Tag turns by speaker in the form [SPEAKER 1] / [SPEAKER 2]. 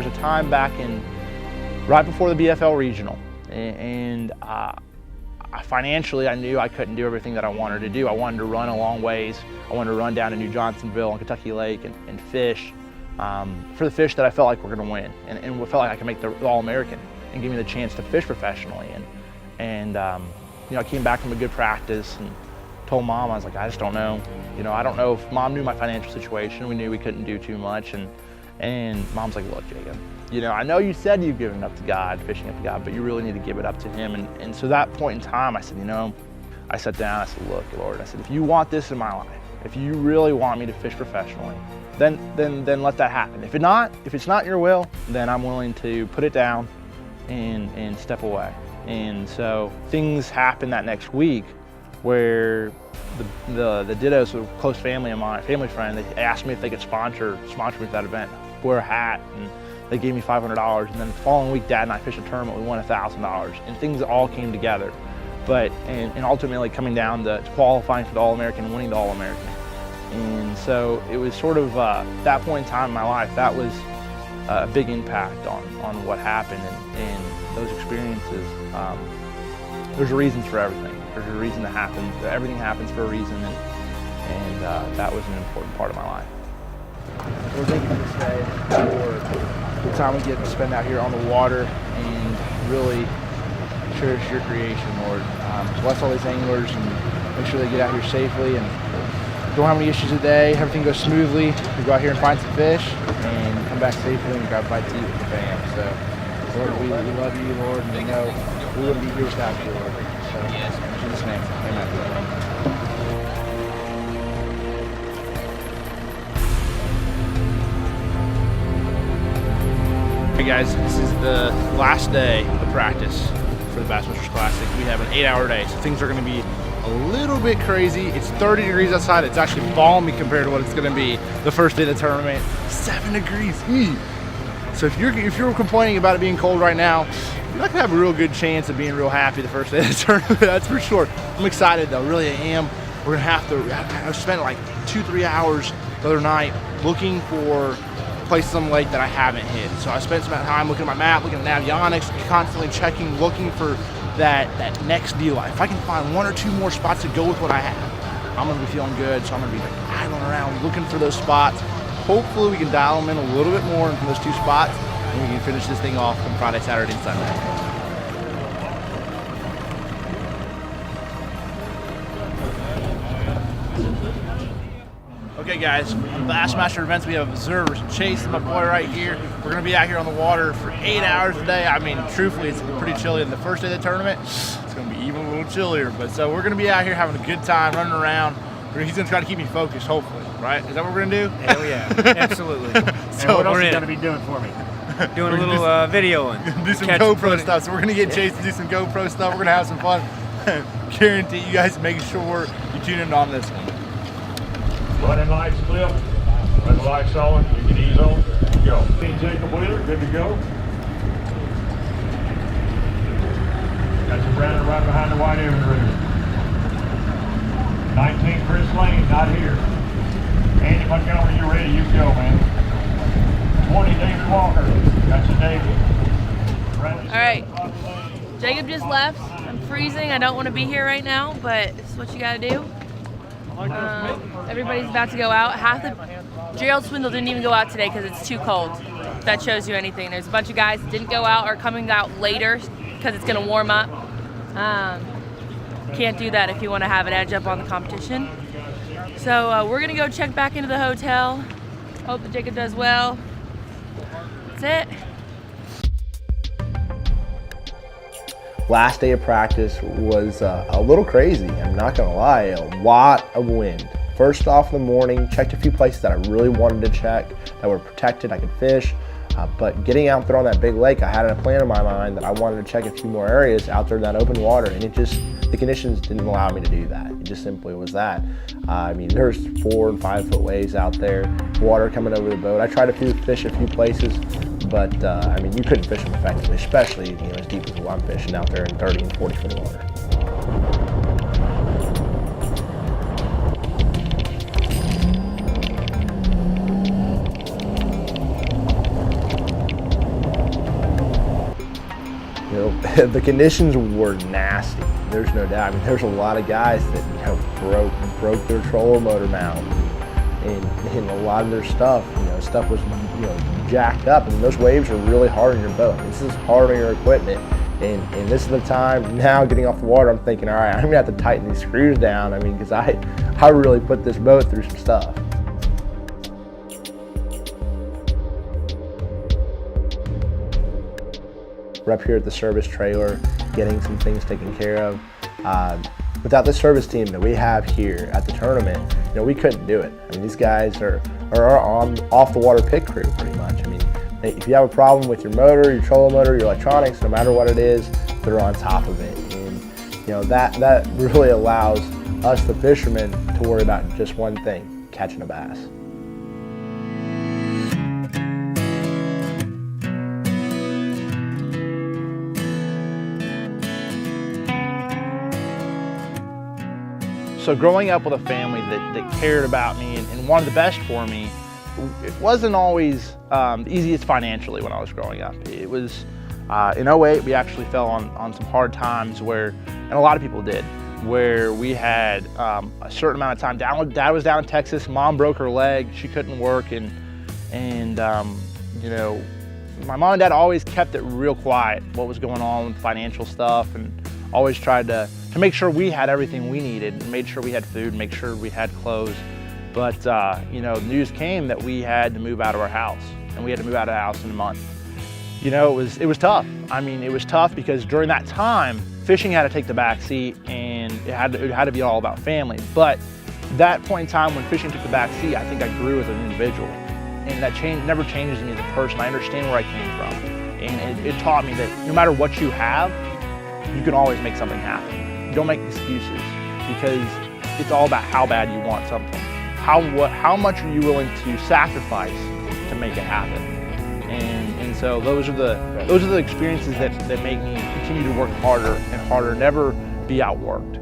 [SPEAKER 1] a time back in, right before the BFL regional, and financially I knew I couldn't do everything that I wanted to do. I wanted to run a long ways. I wanted to run down to New Johnsonville and Kentucky Lake and fish for the fish that I felt like were going to win, and felt like I could make the All-American and give me the chance to fish professionally. And you know, I came back from a good practice and told Mom, I was like, I just don't know. You know, I don't know if Mom knew my financial situation. We knew we couldn't do too much, and Mom's like, look, Jacob, you know, I know you said you've given up to God, fishing up to God, but you really need to give it up to Him. And so that point in time, I said, you know, I sat down, I said, look, Lord, I said, if you want this in my life, if you really want me to fish professionally, then let that happen. If it's not your will, then I'm willing to put it down and step away. And so things happened that next week where the Dittos, a close family of mine, family friend, they asked me if they could sponsor me for that event, wear a hat, and they gave me $500. And then the following week, Dad and I fished a tournament, we won $1,000, and things all came together. But and ultimately coming down to qualifying for the All-American and winning the All-American. And so it was sort of that point in time in my life, that was a big impact on what happened and those experiences. There's reasons for everything. There's a reason that happens. Everything happens for a reason, and that was an important part of my life. We're thanking you this day for the time we get to spend out here on the water and really cherish your creation, Lord. Bless all these anglers and make sure they get out here safely and don't have any issues today. Everything goes smoothly. We go out here and find some fish and come back safely and grab a bite to eat with the fam. So, Lord, we love you, Lord, and we know we wouldn't be here without you, Lord. So, in Jesus' name, amen. Hey guys, this is the last day of practice for the Bassmaster Classic. We have an 8-hour day, so things are going to be a little bit crazy. It's 30 degrees outside. It's actually balmy compared to what it's going to be the first day of the tournament. 7 degrees. So if you're complaining about it being cold right now, you're not gonna have a real good chance of being real happy the first day of the tournament. That's for sure. I'm excited though. Really, I am. We're gonna have to. I spent like 2-3 hours the other night looking for places on the lake that I haven't hit. So I spent some time looking at my map, looking at navionics, constantly checking, looking for that next deal. If I can find 1 or 2 more spots to go with what I have, I'm gonna be feeling good. So I'm gonna be like idling around looking for those spots. Hopefully we can dial them in a little bit more from those 2 spots, and we can finish this thing off on Friday, Saturday, and Sunday. Okay guys, on Bassmaster events we have observers. Chase and my boy right here. We're gonna be out here on the water for 8 hours a day. I mean, truthfully, it's pretty chilly. In the first day of the tournament, it's gonna be even a little chillier. But so we're gonna be out here having a good time, running around. He's gonna try to keep me focused, hopefully, right? Is that what we're gonna do?
[SPEAKER 2] Hell yeah, absolutely.
[SPEAKER 1] So
[SPEAKER 2] what else
[SPEAKER 3] What are
[SPEAKER 2] are
[SPEAKER 3] you
[SPEAKER 2] you
[SPEAKER 3] going to be doing for me?
[SPEAKER 2] doing? A little videoing.
[SPEAKER 1] Do some GoPro stuff. So we're gonna get Chase to do some GoPro stuff. We're gonna have some fun. Guarantee you guys make sure you tune in on this one.
[SPEAKER 3] Running lights clip, run the lights on, you can ease on, go. Jacob Wheeler, good to go. Got your Brandon right behind the white Evan River. 19 Chris Lane, not here. Andy Montgomery, you ready? You go, man. 20 David Walker, got your David.
[SPEAKER 4] All right, Jacob just left. I'm freezing. I don't want to be here right now, but it's what you got to do. Everybody's about to go out. Gerald Swindle didn't even go out today because it's too cold. If that shows you anything. There's a bunch of guys that didn't go out or coming out later because it's going to warm up. Can't do that if you want to have an edge up on the competition. So we're going to go check back into the hotel. Hope that Jacob does well. That's it.
[SPEAKER 1] Last day of practice was a little crazy, I'm not gonna lie, a lot of wind. First off in the morning, checked a few places that I really wanted to check that were protected, I could fish, but getting out there on that big lake, I had a plan in my mind that I wanted to check a few more areas out there in that open water, and the conditions didn't allow me to do that. It just simply was that. I mean, there's 4 and 5 foot waves out there, water coming over the boat. I tried to fish a few places, but I mean, you couldn't fish them effectively, especially as deep as I'm fishing out there in 30 and 40 foot water.
[SPEAKER 5] You know, the conditions were nasty. There's no doubt. I mean, there's a lot of guys that broke their trolling motor mount, and a lot of their stuff, stuff was jacked up. And those waves are really hard on your boat. This is hard on your equipment. And this is the time now getting off the water, I'm thinking, all right, I'm gonna have to tighten these screws down. I mean, because I really put this boat through some stuff. We're up here at the service trailer, getting some things taken care of. Without the service team that we have here at the tournament, we couldn't do it. I mean, these guys are on off the water pit crew pretty much. I mean, if you have a problem with your motor, your trolling motor, your electronics, no matter what it is, they're on top of it. And that really allows us, the fishermen, to worry about just one thing: catching a bass.
[SPEAKER 1] So growing up with a family that cared about me and wanted the best for me, it wasn't always the easiest financially when I was growing up. It was, in 08, we actually fell on some hard times and a lot of people did, where we had a certain amount of time. Dad was down in Texas, Mom broke her leg, she couldn't work, and my mom and dad always kept it real quiet, what was going on with financial stuff, and always tried to make sure we had everything we needed, and made sure we had food, make sure we had clothes. But news came that we had to move out of our house, and we had to move out of the house in a month. It was tough. I mean, it was tough because during that time, fishing had to take the back seat, and it had to be all about family. But that point in time when fishing took the back seat, I think I grew as an individual, and that never changes me as a person. I understand where I came from, and it taught me that no matter what you have, you can always make something happen. You don't make excuses, because it's all about how bad you want something. How much are you willing to sacrifice to make it happen? And so those are the experiences that make me continue to work harder and harder, never be outworked.